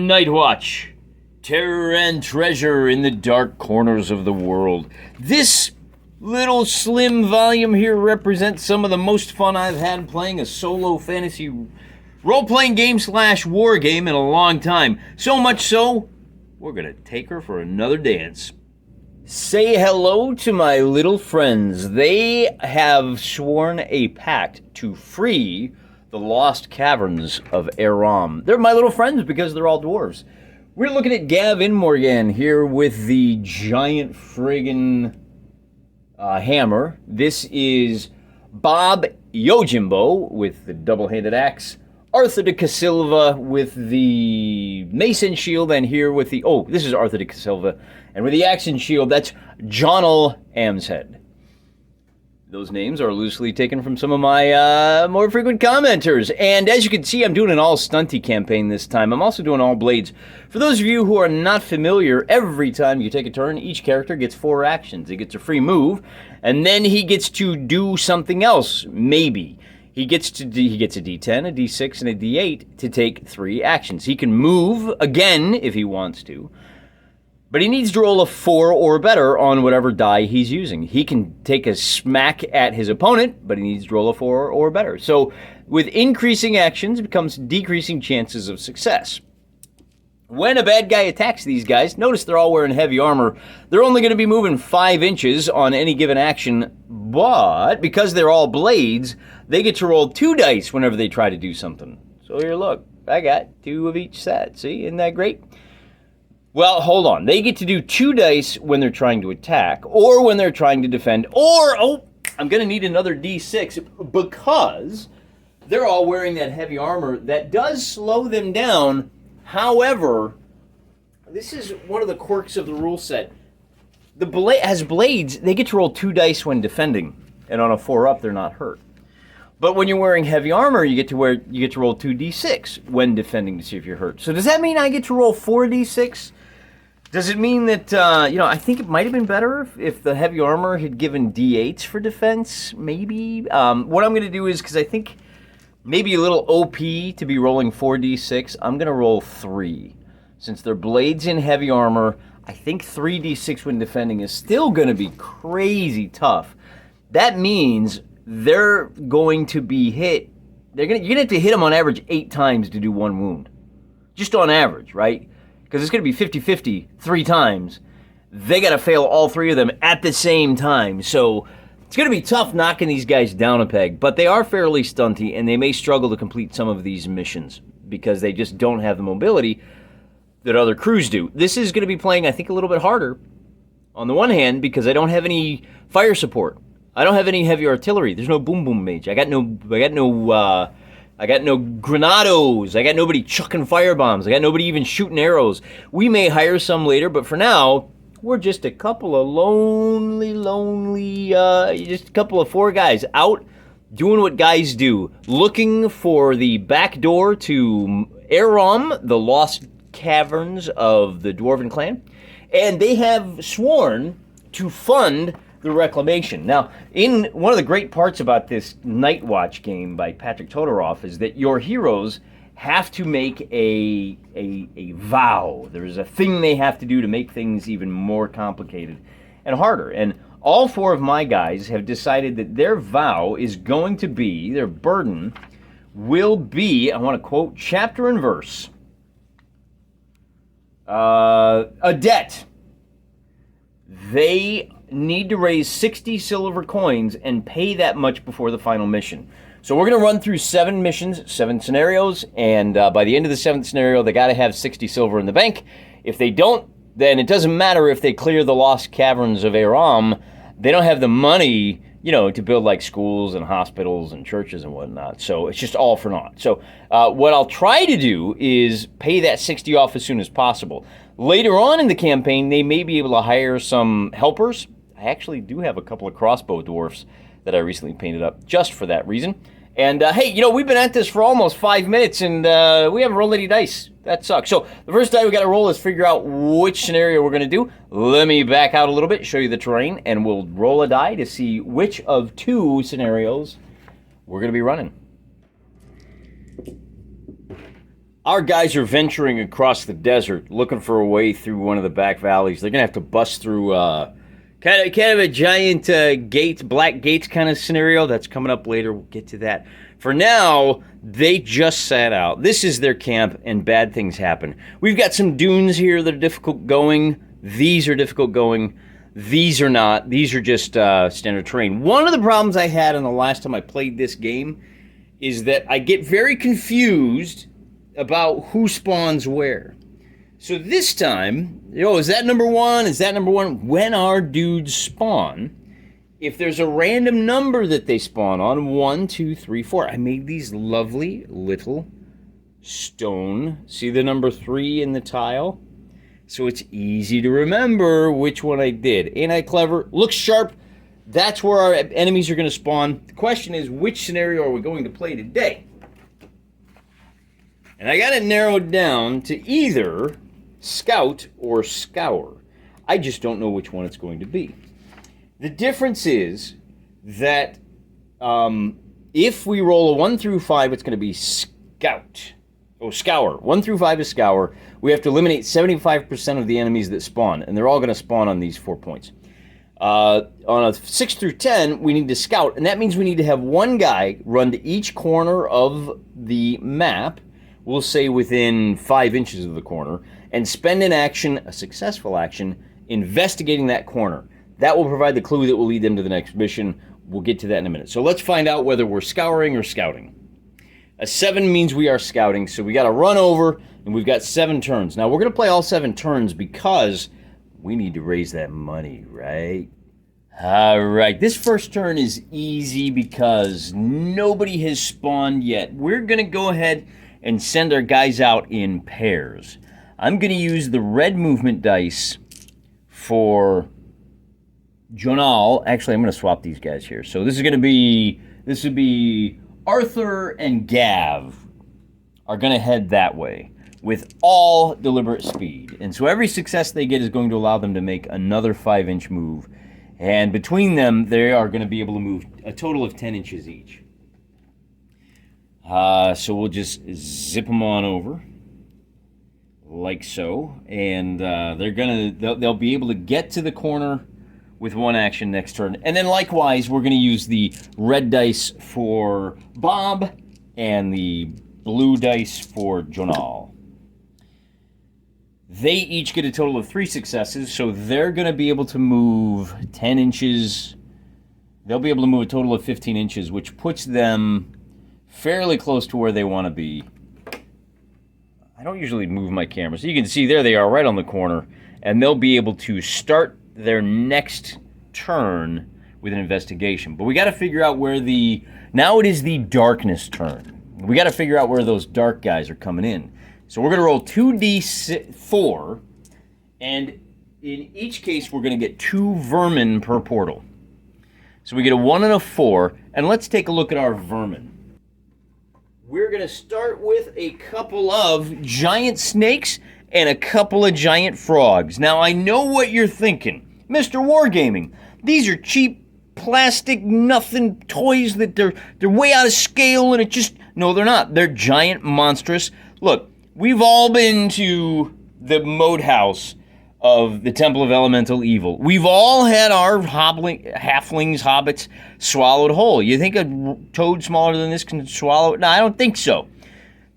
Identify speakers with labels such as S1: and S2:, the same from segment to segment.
S1: Nightwatch. Terror and treasure in the dark corners of the world. This little slim volume here represents some of the most fun I've had playing a solo fantasy role-playing game / war game in a long time. So much so, we're gonna take her for another dance. Say hello to my little friends. They have sworn a pact to free the lost caverns of Airom. They're my little friends because they're all dwarves. We're looking at Gavin Morgan here with the giant friggin' hammer. This is Bob Yojimbo with the double-handed axe. Arthur de Casilva with the mace and shield, and here with the... Oh, this is Arthur de Casilva. And with the axe and shield, that's Jonal Amshead. Those names are loosely taken from some of my more frequent commenters. And as you can see, I'm doing an all-stunty campaign this time. I'm also doing all blades. For those of you who are not familiar, every time you take a turn, each character gets 4 actions. He gets a free move, and then he gets to do something else, maybe. He gets a D10, a D6, and a D8 to take 3 actions. He can move again if he wants to, but he needs to roll a 4 or better on whatever die he's using. He can take a smack at his opponent, but he needs to roll a 4 or better. So with increasing actions, it becomes decreasing chances of success. When a bad guy attacks these guys, notice they're all wearing heavy armor. They're only going to be moving 5 inches on any given action, but because they're all blades, they get to roll 2 dice whenever they try to do something. So here, look, I got 2 of each set. See, isn't that great? Well, hold on. They get to do 2 dice when they're trying to attack, or when they're trying to defend, or, oh, I'm going to need another D6 because they're all wearing that heavy armor that does slow them down. However, this is one of the quirks of the rule set. As blades, they get to roll 2 dice when defending, and on a 4 up, they're not hurt. But when you're wearing heavy armor, you get to roll 2d6 when defending to see if you're hurt. So does that mean I get to roll 4d6? Does it mean that I think it might have been better if the heavy armor had given d8s for defense? Maybe. What I'm going to do is, because I think maybe a little OP to be rolling 4d6, I'm going to roll 3. Since they're blades in heavy armor, I think 3d6 when defending is still going to be crazy tough. That means they're going to be hit. You're going to have to hit them on average 8 times to do 1 wound. Just on average, right? Because it's going to be 50-50 3 times. They got to fail all 3 of them at the same time. So it's going to be tough knocking these guys down a peg. But they are fairly stunty, and they may struggle to complete some of these missions because they just don't have the mobility that other crews do. This is going to be playing, I think, a little bit harder on the one hand because I don't have any fire support. I don't have any heavy artillery. There's no boom boom mage. I got no granados. I got nobody chucking firebombs. I got nobody even shooting arrows. We may hire some later, but for now, we're just a couple of lonely, just a couple of 4 guys out doing what guys do, looking for the back door to Airom, the lost caverns of the Dwarven clan, and they have sworn to fund the reclamation. Now, in one of the great parts about this Nightwatch game by Patrick Todoroff is that your heroes have to make a vow. There's a thing they have to do to make things even more complicated and harder. And all 4 of my guys have decided that their vow is going to be, their burden will be, I want to quote chapter and verse, a debt. They need to raise 60 silver coins and pay that much before the final mission. So we're going to run through 7 missions, 7 scenarios, and by the end of the 7th scenario, they got to have 60 silver in the bank. If they don't, then it doesn't matter if they clear the lost caverns of Airom. They don't have the money, to build like schools and hospitals and churches and whatnot. So it's just all for naught. So what I'll try to do is pay that 60 off as soon as possible. Later on in the campaign, they may be able to hire some helpers. I actually do have a couple of crossbow dwarfs that I recently painted up just for that reason. And hey, we've been at this for almost 5 minutes and we haven't rolled any dice. That sucks. So the first die we got to roll is figure out which scenario we're going to do. Let me back out a little bit, show you the terrain, and we'll roll a die to see which of 2 scenarios we're going to be running. Our guys are venturing across the desert, looking for a way through one of the back valleys. They're gonna have to bust through kind of a giant gate, black gates kind of scenario. That's coming up later. We'll get to that. For now, they just sat out. This is their camp, and bad things happen. We've got some dunes here that are difficult going. These are difficult going. These are not. These are just standard terrain. One of the problems I had in the last time I played this game is that I get very confused about who spawns where. So this time, is that number one? Is that number one? When our dudes spawn, if there's a random number that they spawn on, 1, 2, 3, 4. I made these lovely little stone. See the number 3 in the tile? So it's easy to remember which one I did. Ain't I clever? Looks sharp. That's where our enemies are going to spawn. The question is, which scenario are we going to play today? And I got it narrowed down to either scout or scour. I just don't know which one it's going to be. The difference is that if we roll a 1 through 5, it's going to be scout. Oh, scour. 1 through 5 is scour. We have to eliminate 75% of the enemies that spawn, and they're all going to spawn on these 4 points. On a 6 through 10, we need to scout, and that means we need to have one guy run to each corner of the map, we'll say within 5 inches of the corner, and spend an action, a successful action, investigating that corner. That will provide the clue that will lead them to the next mission. We'll get to that in a minute. So let's find out whether we're scouring or scouting. A 7 means we are scouting, so we got to run over, and we've got 7 turns. Now, we're going to play all 7 turns because we need to raise that money, right? All right, this first turn is easy because nobody has spawned yet. We're going to go ahead and send our guys out in pairs. I'm going to use the red movement dice for Jonal. Actually, I'm going to swap these guys here. So this would be Arthur and Gav are going to head that way with all deliberate speed. And so every success they get is going to allow them to make another 5-inch move. And between them, they are going to be able to move a total of 10 inches each. So we'll just zip them on over, like so, and they'll be able to get to the corner with 1 action next turn. And then likewise, we're going to use the red dice for Bob and the blue dice for Jonal. They each get a total of 3 successes, so they're going to be able to move 10 inches. They'll be able to move a total of 15 inches, which puts them fairly close to where they want to be. I don't usually move my camera, so you can see there they are right on the corner, and they'll be able to start their next turn with an investigation. But we got to figure out where now it is the darkness turn. We got to figure out where those dark guys are coming in. So we're going to roll 2d4, and in each case we're going to get 2 vermin per portal. So we get a 1 and a 4, and let's take a look at our vermin. We're going to start with a couple of giant snakes and a couple of giant frogs. Now, I know what you're thinking. Mr. Wargaming, these are cheap, plastic, nothing toys that they're way out of scale, and no, they're not. They're giant, monstrous. Look, we've all been to the moat house of the Temple of Elemental Evil. We've all had our halflings, hobbits swallowed whole. You think a toad smaller than this can swallow it? No, I don't think so.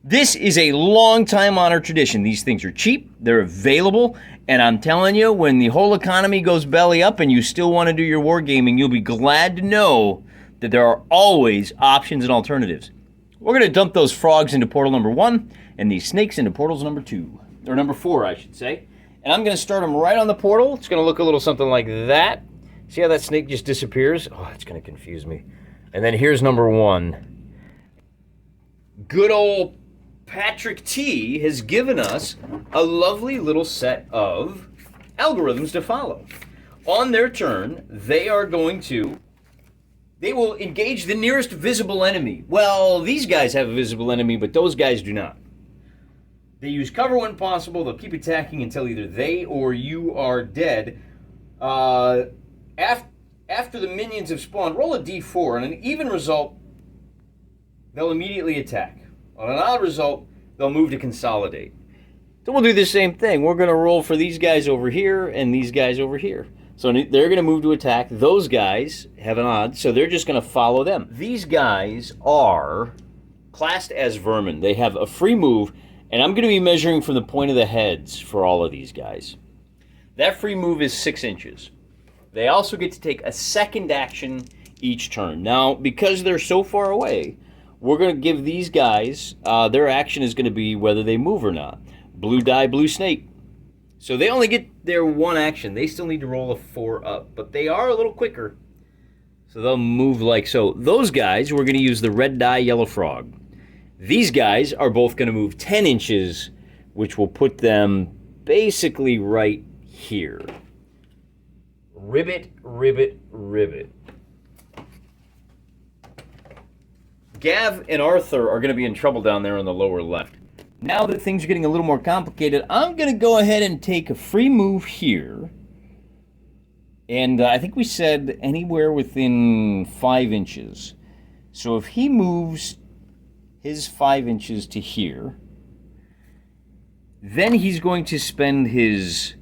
S1: This is a long time honored tradition. These things are cheap, they're available, and I'm telling you, when the whole economy goes belly up and you still want to do your wargaming, you'll be glad to know that there are always options and alternatives. We're going to dump those frogs into portal number 1 and these snakes into portals number 2, or number 4, I should say. And I'm going to start them right on the portal. It's going to look a little something like that. See how that snake just disappears? Oh, it's going to confuse me. And then here's number 1. Good old Patrick T has given us a lovely little set of algorithms to follow. On their turn, they will engage the nearest visible enemy. Well, these guys have a visible enemy, but those guys do not. They use cover when possible. They'll keep attacking until either they or you are dead. After the minions have spawned, roll a d4. On an even result, they'll immediately attack. On an odd result, they'll move to consolidate. So we'll do the same thing. We're going to roll for these guys over here and these guys over here. So they're going to move to attack. Those guys have an odd, so they're just going to follow them. These guys are classed as vermin. They have a free move, and I'm going to be measuring from the point of the heads for all of these guys. That free move is 6 inches. They also get to take a second action each turn. Now, because they're so far away, we're going to give these guys, their action is going to be whether they move or not. Blue die, blue snake. So they only get their one action. They still need to roll a 4 up, but they are a little quicker. So they'll move like so. Those guys, we're going to use the red die, yellow frog. These guys are both going to move 10 inches, which will put them basically right here. Ribbit, ribbit, ribbit. Gav and Arthur are going to be in trouble down there on the lower left. Now that things are getting a little more complicated, I'm going to go ahead and take a free move here. And I think we said anywhere within 5 inches. So if he moves his 5 inches to here, then he's going to spend his...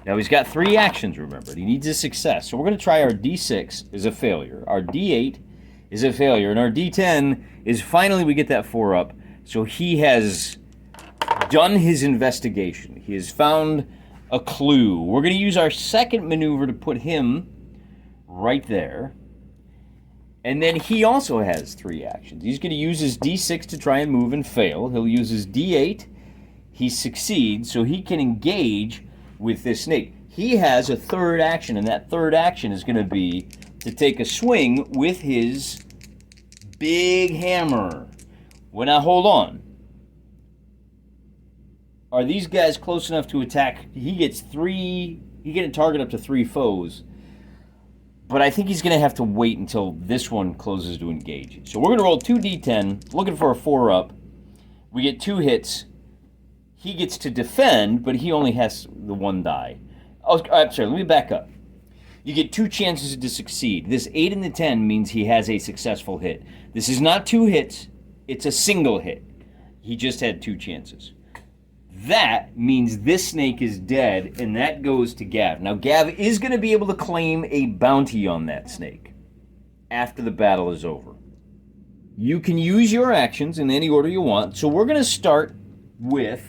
S1: Now he's got 3 actions, remember. He needs a success. So we're going to try our D6 is a failure. Our D8 is a failure. And our D10 is finally we get that 4 up. So he has done his investigation. He has found a clue. We're going to use our second maneuver to put him right there. And then he also has 3 actions. He's going to use his D6 to try and move and fail. He'll use his D8. He succeeds, so he can engage with this snake. He has a third action, and that third action is going to be to take a swing with his big hammer. Well, now hold on. Are these guys close enough to attack? He gets 3, he can target up to 3 foes. But I think he's going to have to wait until this one closes to engage. So we're going to roll 2d10, looking for a 4 up. We get 2 hits. He gets to defend, but he only has the 1 die. Oh, I'm sorry, let me back up. You get 2 chances to succeed. This 8 and the 10 means he has a successful hit. This is not 2 hits, it's a single hit. He just had 2 chances. That means this snake is dead, and that goes to Gav. Now, Gav is going to be able to claim a bounty on that snake after the battle is over. You can use your actions in any order you want, so we're going to start with...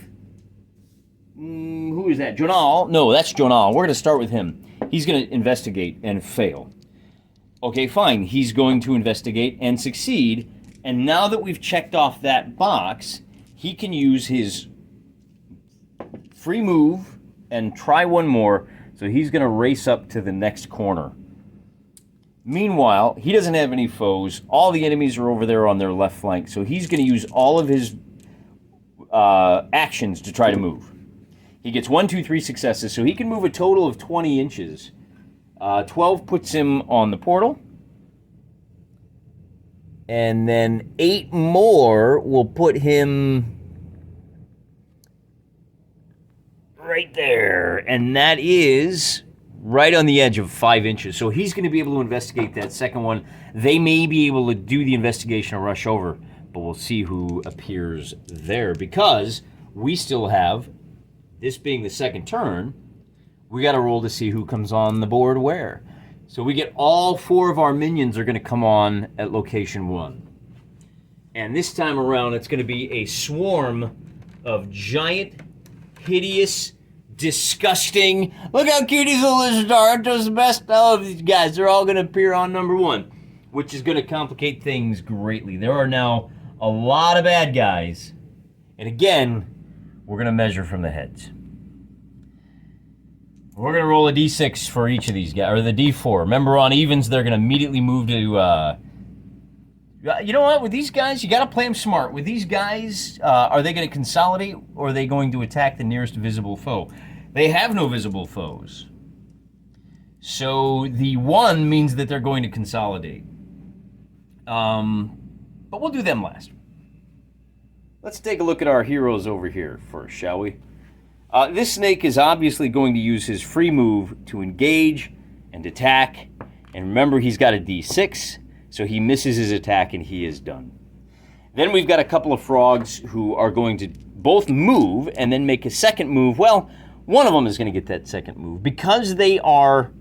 S1: who is that? Jonal? No, that's Jonal. We're going to start with him. He's going to investigate and fail. Okay, fine. He's going to investigate and succeed, and now that we've checked off that box, he can use his free move and try one more, so he's going to race up to the next corner. Meanwhile, he doesn't have any foes. All the enemies are over there on their left flank, so he's going to use all of his actions to try to move. He gets 1, 2, 3 successes, so he can move a total of 20 inches. 12 puts him on the portal. And then 8 more will put him right there. And that is right on the edge of 5 inches. So he's going to be able to investigate that second one. They may be able to do the investigation or rush over, but we'll see who appears there. Because we still have, this being the second turn, we got to roll to see who comes on the board where. So we get all 4 of our minions are going to come on at location 1. And this time around, it's going to be a swarm of giant, hideous, disgusting... Look how cute these little lizards are. Aren't those the best? All of these guys, they're all going to appear on number 1, which is going to complicate things greatly. There are now a lot of bad guys. And again, we're going to measure from the heads. We're going to roll a d6 for each of these guys, or the d4. Remember, on evens, they're going to immediately move to... you know what? With these guys, you got to play them smart. With these guys, are they going to consolidate, or are they going to attack the nearest visible foe? They have no visible foes. So the 1 means that they're going to consolidate. But we'll do them last. Let's take a look at our heroes over here first, shall we? This snake is obviously going to use his free move to engage and attack. And remember, he's got a d6, so he misses his attack and he is done. Then we've got a couple of frogs who are going to both move and then make a second move. Well, one of them is going to get that second move. Because they are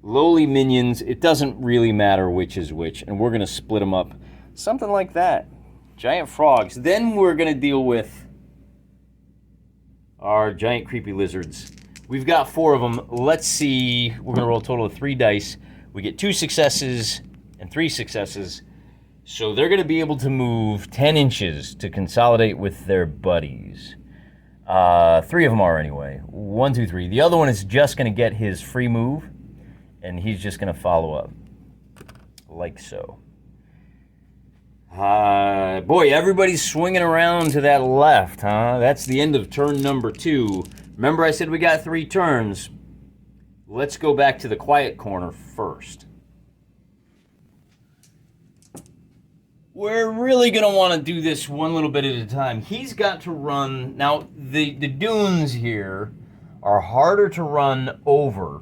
S1: lowly minions, it doesn't really matter which is which, and we're going to split them up. Something like that. Giant frogs. Then we're going to deal with our giant creepy lizards. We've got 4 of them. Let's see. We're going to roll a total of 3 dice. We get 2 successes and 3 successes. So they're going to be able to move 10 inches to consolidate with their buddies. 3 of them are anyway. 1, 2, 3. The other one is just going to get his free move, and he's just going to follow up. Like so. Boy, everybody's swinging around to that left, huh? That's the end of turn number 2. Remember I said we got 3 turns. Let's go back to the quiet corner first. We're really going to want to do this one little bit at a time. He's got to run... Now, the dunes here are harder to run over.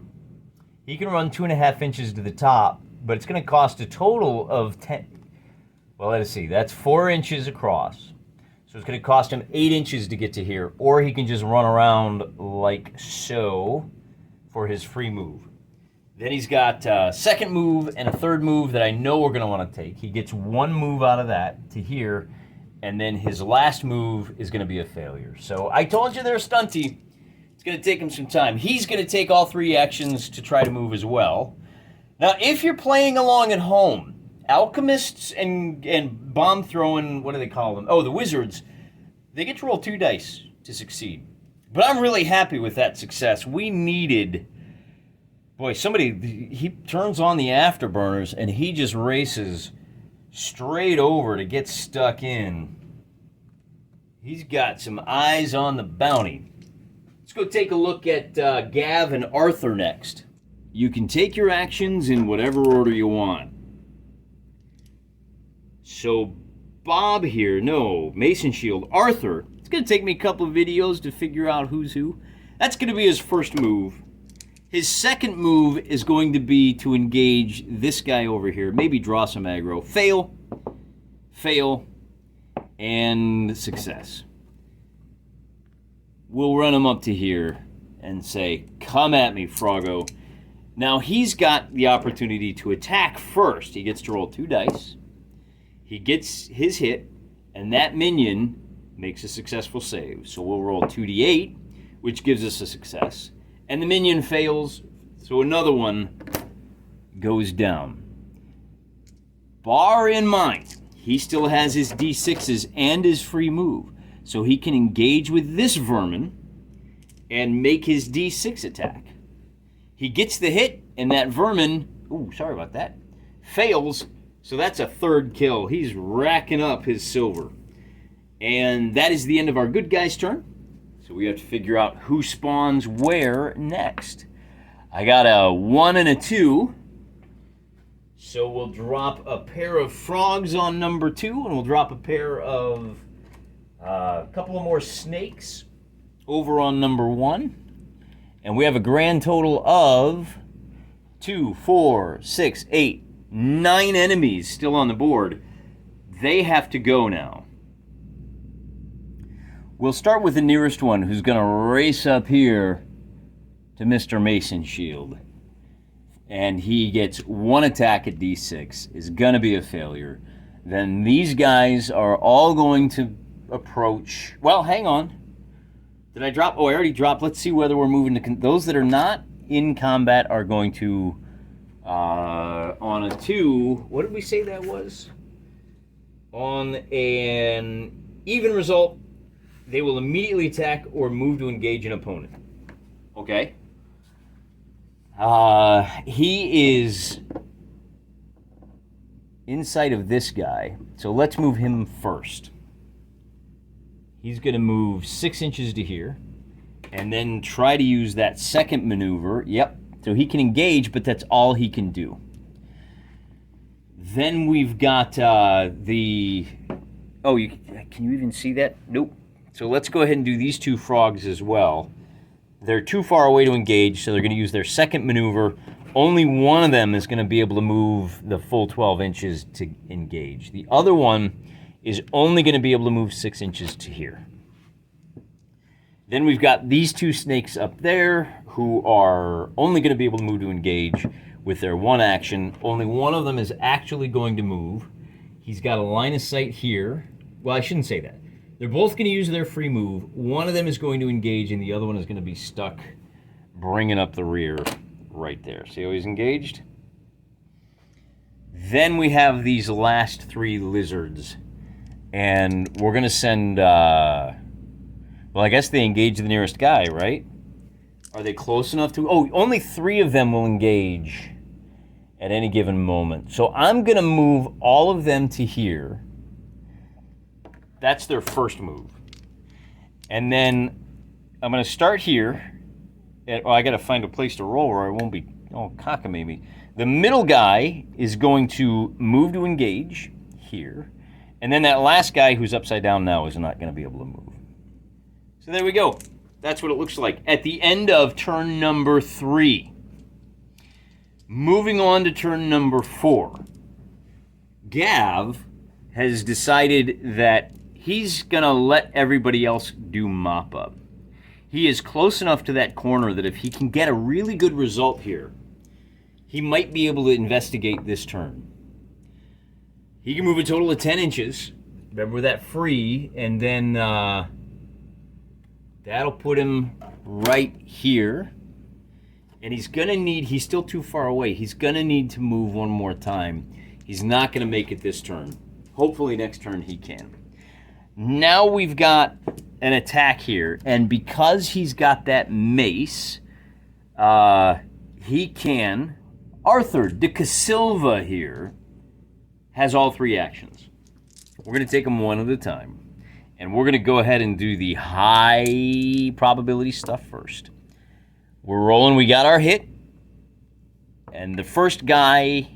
S1: He can run 2.5 inches to the top, but it's going to cost a total of 10... Well, let's see. That's 4 inches across. So it's going to cost him 8 inches to get to here. Or he can just run around like so for his free move. Then he's got a second move and a third move that I know we're going to want to take. He gets 1 move out of that to here. And then his last move is going to be a failure. So I told you they're stunty. It's going to take him some time. He's going to take all 3 actions to try to move as well. Now, if you're playing along at home, alchemists and bomb throwing, what do they call them? Oh, the wizards. They get to roll 2 dice to succeed. But I'm really happy with that success. We needed, boy, somebody, he turns on the afterburners and he just races straight over to get stuck in. He's got some eyes on the bounty. Let's go take a look at Gav and Arthur next. You can take your actions in whatever order you want. So Bob here, no, Mason Shield. Arthur, it's going to take me a couple of videos to figure out who's who. That's going to be his first move. His second move is going to be to engage this guy over here. Maybe draw some aggro. Fail, fail, and success. We'll run him up to here and say, come at me, Froggo. Now he's got the opportunity to attack first. He gets to roll 2 dice. He gets his hit, and that minion makes a successful save. So we'll roll 2d8, which gives us a success. And the minion fails, so another one goes down. Bar in mind, he still has his d6s and his free move. So he can engage with this vermin and make his d6 attack. He gets the hit, and that vermin, ooh, sorry about that, fails. So that's a 3rd kill. He's racking up his silver. And that is the end of our good guy's turn. So we have to figure out who spawns where next. I got a 1 and a 2. So we'll drop a pair of frogs on number 2, and we'll drop a pair of a couple of more snakes over on number 1. And we have a grand total of 2, 4, 6, 8, 9 enemies still on the board. They have to go now. We'll start with the nearest one, who's going to race up here to Mr. Mason Shield. And he gets 1 attack at d6. Is going to be a failure. Then these guys are all going to approach. Well, hang on. Did I drop? Oh, I already dropped. Let's see whether we're moving to... Those that are not in combat are going to... on a 2, what did we say that was? On an even result, they will immediately attack or move to engage an opponent. Okay. He is inside of this guy, so let's move him first. He's going to move 6 inches to here, and then try to use that second maneuver. Yep. So he can engage, but that's all he can do. Then we've got the... Oh, can you even see that? Nope. So let's go ahead and do these 2 frogs as well. They're too far away to engage, so they're going to use their second maneuver. Only one of them is going to be able to move the full 12 inches to engage. The other one is only going to be able to move 6 inches to here. Then we've got these 2 snakes up there who are only going to be able to move to engage with their 1 action. Only one of them is actually going to move. He's got a line of sight here. Well, I shouldn't say that. They're both going to use their free move. One of them is going to engage, and the other one is going to be stuck bringing up the rear right there. See how he's engaged? Then we have these last 3 lizards, and we're going to send... well, I guess they engage the nearest guy, right? Are they close enough to... Oh, only 3 of them will engage at any given moment. So I'm going to move all of them to here. That's their first move. And then I'm going to start here. And, I got to find a place to roll where I won't be cockamamie. The middle guy is going to move to engage here. And then that last guy who's upside down now is not going to be able to move. So there we go. That's what it looks like at the end of turn number 3. Moving on to turn number 4. Gav has decided that he's going to let everybody else do mop-up. He is close enough to that corner that if he can get a really good result here, he might be able to investigate this turn. He can move a total of 10 inches. Remember that free, and then that'll put him right here. And he's going to need, he's still too far away, he's going to need to move one more time. He's not going to make it this turn. Hopefully next turn he can. Now we've got an attack here, and because he's got that mace, he can... Arthur de Casilva here has all 3 actions. We're going to take them one at a time, and we're going to go ahead and do the high probability stuff first. We're rolling, we got our hit, and the first guy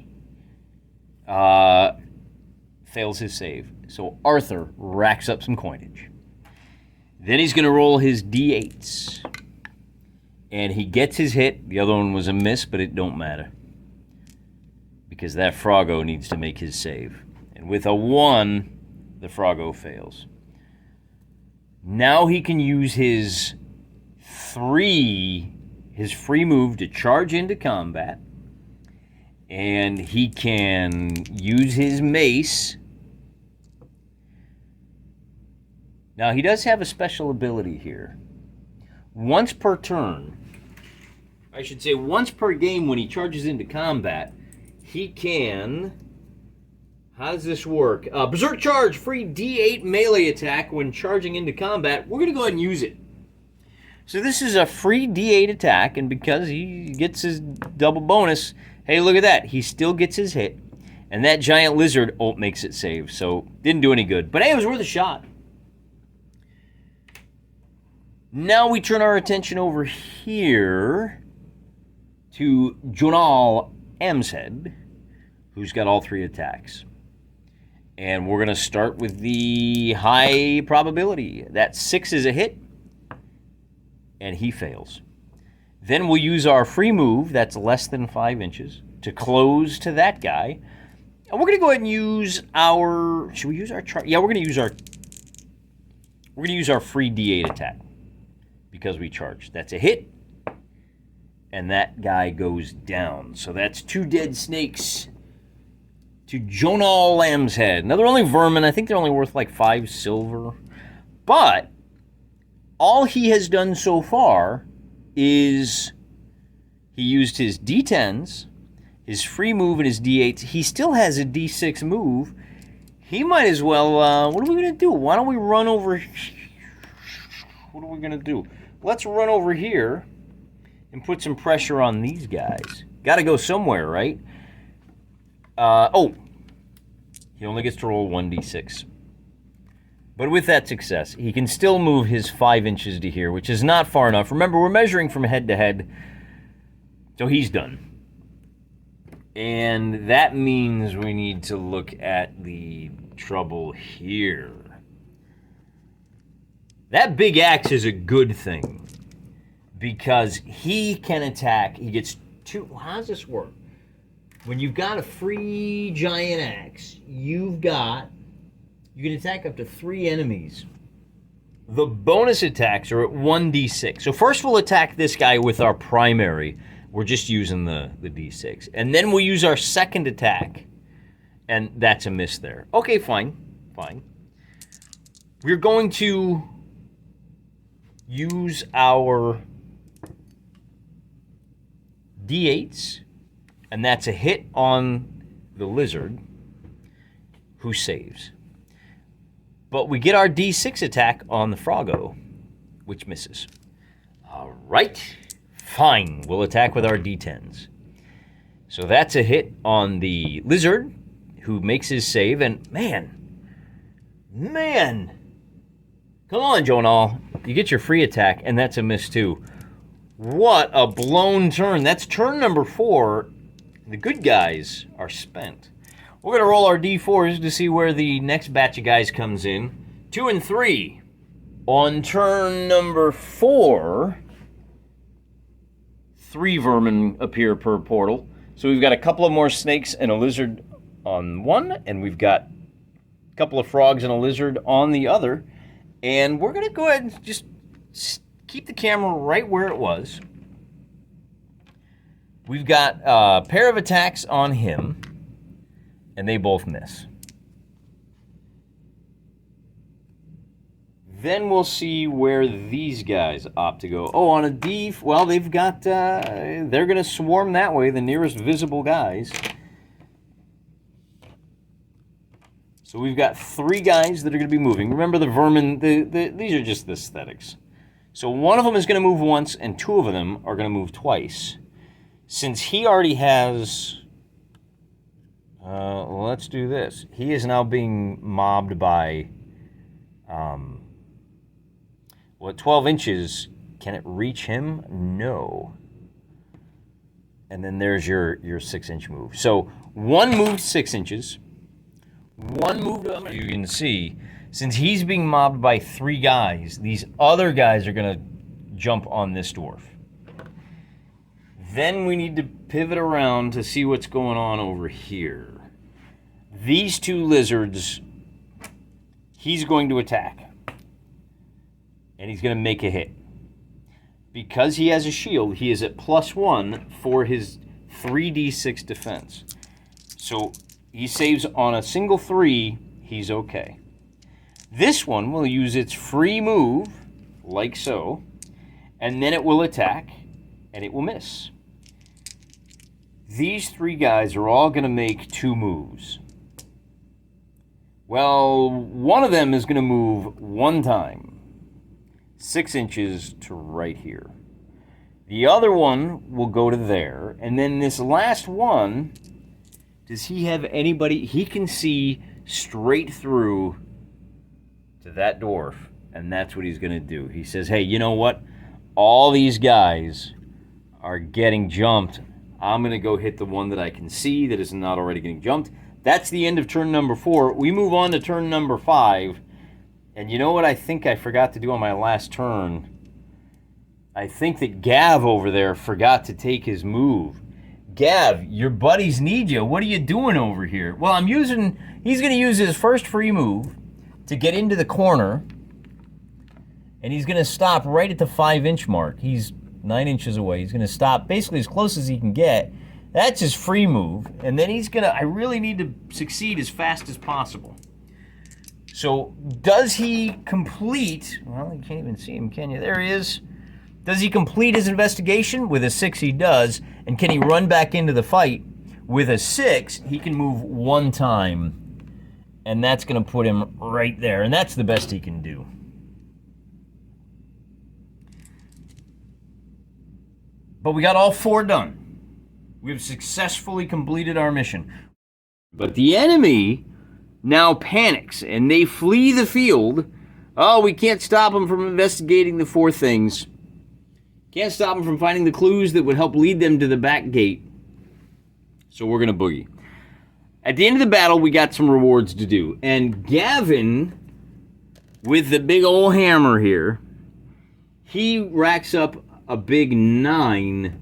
S1: fails his save. So Arthur racks up some coinage. Then he's going to roll his d8s. And he gets his hit. The other one was a miss, but it don't matter. Because that Froggo needs to make his save. And with a 1, the Froggo fails. Now he can use his free move to charge into combat. And he can use his mace. Now, he does have a special ability here. Once per turn, I should say once per game when he charges into combat, he can... How does this work? Berserk Charge, free D8 melee attack when charging into combat. We're going to go ahead and use it. So this is a free D8 attack, and because he gets his double bonus, hey, look at that. He still gets his hit. And that giant lizard makes it save, so didn't do any good. But hey, it was worth a shot. Now we turn our attention over here to Jonal Amshead, who's got all 3 attacks. And we're going to start with the high probability. That 6 is a hit, and he fails. Then we'll use our free move, that's less than 5 inches, to close to that guy. And we're going to go ahead and use our... Should we use our... Yeah, we're going to use our... We're going to use our free D8 attack. Because we charged. That's a hit. And that guy goes down. So that's 2 dead snakes to Jonal Lamb's Head. Now, they're only vermin. I think they're only worth like 5 silver. But all he has done so far is he used his D10s, his free move, and his D8s. He still has a D6 move. He might as well... what are we going to do? Why don't we run over... What are we going to do? Let's run over here and put some pressure on these guys. Got to go somewhere, right? He only gets to roll 1d6. But with that success, he can still move his 5 inches to here, which is not far enough. Remember, we're measuring from head to head, so he's done. And that means we need to look at the trouble here. That big axe is a good thing because he can attack. He gets 2. How does this work? When you've got a free giant axe, you've got You can attack up to 3 enemies. The bonus attacks are at 1d6. So first we'll attack this guy with our primary. We're just using the d6. And then we'll use our second attack. And that's a miss there. Okay, fine. Fine. We're going to use our d8s. And that's a hit on the lizard, who saves. But we get our d6 attack on the froggo, which misses. All right, fine. We'll attack with our d10s. So that's a hit on the lizard, who makes his save. And man, come on, Jonal. You get your free attack, and that's a miss too. What a blown turn. That's turn number 4. The good guys are spent. We're going to roll our d4s to see where the next batch of guys comes in. 2 and 3. On turn number 4, 3 vermin appear per portal. So we've got a couple of more snakes and a lizard on one, and we've got a couple of frogs and a lizard on the other. And we're going to go ahead and just keep the camera right where it was. We've got a pair of attacks on him. And they both miss. Then we'll see where these guys opt to go. Oh, on a D, well, they've got, they're going to swarm that way, the nearest visible guys. So we've got 3 guys that are going to be moving. Remember the vermin, these are just the aesthetics. So one of them is going to move once, and 2 of them are going to move twice. Since he already has... let's do this. He is now being mobbed by, 12 inches. Can it reach him? No. And then there's your 6-inch move. So one moved 6 inches. One moved up. You can see, since he's being mobbed by 3 guys, these other guys are going to jump on this dwarf. Then we need to pivot around to see what's going on over here. These 2 lizards, he's going to attack. And he's going to make a hit. Because he has a shield, he is at +1 for his 3d6 defense. So he saves on a single 3, he's okay. This one will use its free move, like so, and then it will attack, and it will miss. These 3 guys are all going to make 2 moves. Well, one of them is going to move 1 time, 6 inches to right here. The other one will go to there, and then this last one, does he have anybody? He can see straight through to that dwarf, and that's what he's going to do. He says, hey, you know what? All these guys are getting jumped. I'm going to go hit the one that I can see that is not already getting jumped. That's the end of turn number 4. We move on to turn number 5. And you know what I think I forgot to do on my last turn? I think that Gav over there forgot to take his move. Gav, your buddies need you. What are you doing over here? Well, he's going to use his first free move to get into the corner. And he's going to stop right at the 5-inch mark. He's 9 inches away. He's going to stop basically as close as he can get. That's his free move. And then he's going to, I really need to succeed as fast as possible. So does he complete, well, you can't even see him, can you? There he is. Does he complete his investigation? With a 6, he does. And can he run back into the fight? With a 6, he can move 1 time. And that's going to put him right there. And that's the best he can do. But we got all 4 done. We've successfully completed our mission. But the enemy now panics, and they flee the field. Oh, we can't stop them from investigating the 4 things. Can't stop them from finding the clues that would help lead them to the back gate. So we're going to boogie. At the end of the battle, we got some rewards to do. And Gavin, with the big old hammer here, he racks up a big 9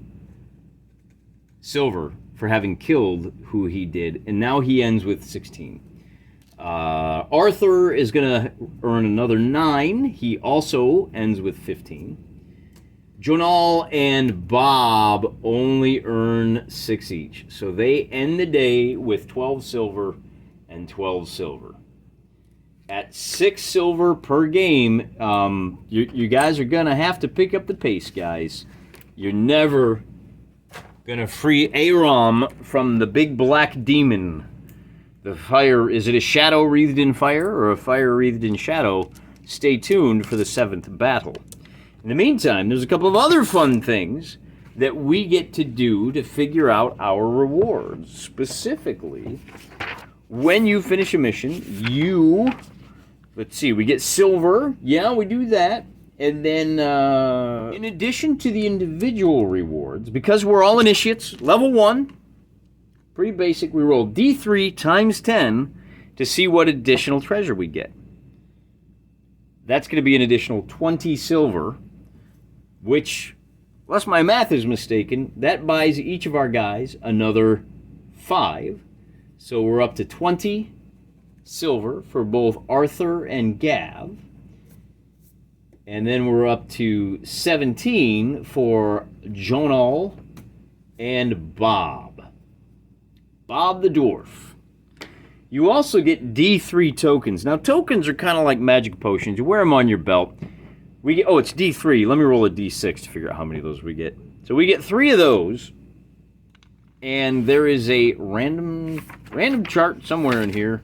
S1: silver for having killed who he did, and now he ends with 16. Arthur is going to earn another 9. He also ends with 15. Jonal and Bob only earn 6 each. So they end the day with 12 silver and 12 silver. At 6 silver per game, you guys are going to have to pick up the pace, guys. You're never going to free Airom from the big black demon. The fire, is it a shadow wreathed in fire or a fire wreathed in shadow? Stay tuned for the 7th battle. In the meantime, there's a couple of other fun things that we get to do to figure out our rewards. Specifically, when you finish a mission, let's see, we get silver. Yeah, we do that. And then, in addition to the individual rewards, because we're all initiates, level 1, pretty basic, we roll D3 times 10 to see what additional treasure we get. That's going to be an additional 20 silver, which, unless my math is mistaken, that buys each of our guys another 5. So we're up to 20 silver for both Arthur and Gav. And then we're up to 17 for Jonal and Bob. Bob the Dwarf. You also get D3 tokens. Now, tokens are kind of like magic potions. You wear them on your belt. We get, it's D3. Let me roll a D6 to figure out how many of those we get. So we get 3 of those. And there is a random chart somewhere in here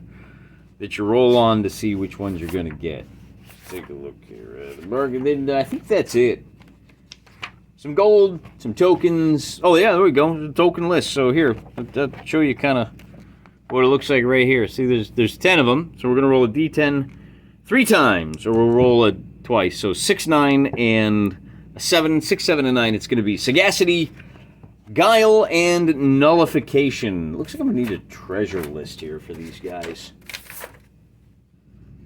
S1: that you roll on to see which ones you're going to get. Take a look here. I think that's it. Some gold, some tokens. Oh, yeah, there we go. There's a token list. So here, I'll show you kind of what it looks like right here. See, there's 10 of them. So we're going to roll a D10 3 times, or we'll roll it twice. So 6, 9, and a 7. 6, 7, and 9. It's going to be sagacity, guile, and nullification. Looks like I'm going to need a treasure list here for these guys.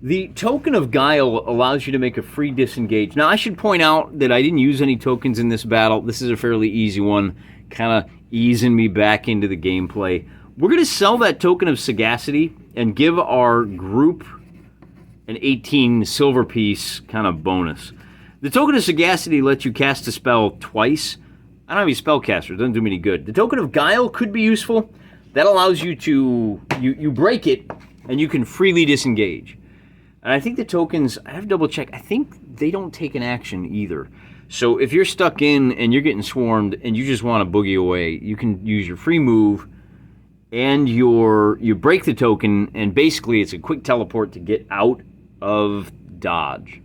S1: The token of guile allows you to make a free disengage. Now, I should point out that I didn't use any tokens in this battle. This is a fairly easy one, kind of easing me back into the gameplay. We're going to sell that token of sagacity and give our group an 18 silver piece kind of bonus. The token of sagacity lets you cast a spell twice. I don't have any spellcaster. It doesn't do me any good. The token of guile could be useful. That allows you to... You break it, and you can freely disengage. And I think the tokens, I have to double check, I think they don't take an action either. So if you're stuck in and you're getting swarmed and you just want to boogie away, you can use your free move and you break the token, and basically it's a quick teleport to get out of dodge.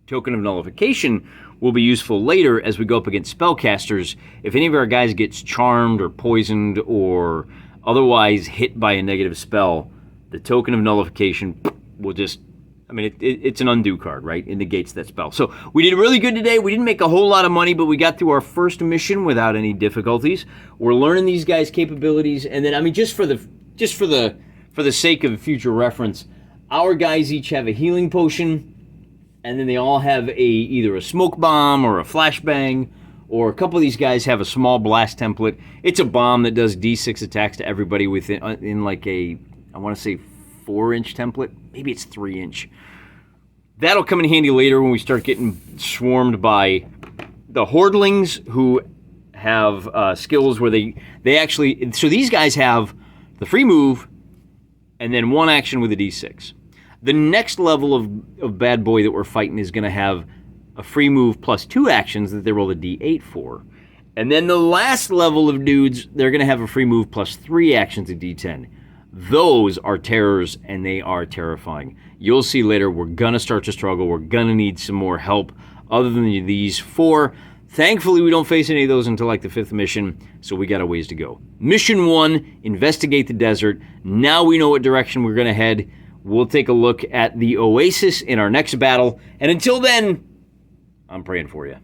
S1: Token of nullification will be useful later as we go up against spellcasters. If any of our guys gets charmed or poisoned or otherwise hit by a negative spell, the token of nullification will just, it's an undo card, right? It negates that spell. So we did really good today. We didn't make a whole lot of money, but we got through our first mission without any difficulties. We're learning these guys' capabilities, and then just for the sake of future reference, our guys each have a healing potion, and then they all have either a smoke bomb or a flashbang, or a couple of these guys have a small blast template. It's a bomb that does D6 attacks to everybody in like a, I want to say 4-inch template. Maybe it's 3-inch. That'll come in handy later when we start getting swarmed by the hordlings who have skills where they actually... So these guys have the free move and then 1 action with a D6. The next level of bad boy that we're fighting is going to have a free move plus 2 actions that they roll a D8 for. And then the last level of dudes, they're going to have a free move plus 3 actions of D10. Those are terrors, and they are terrifying. You'll see later, we're going to start to struggle. We're going to need some more help other than these 4. Thankfully, we don't face any of those until like the 5th mission, so we got a ways to go. Mission 1, investigate the desert. Now we know what direction we're going to head. We'll take a look at the oasis in our next battle. And until then, I'm praying for you.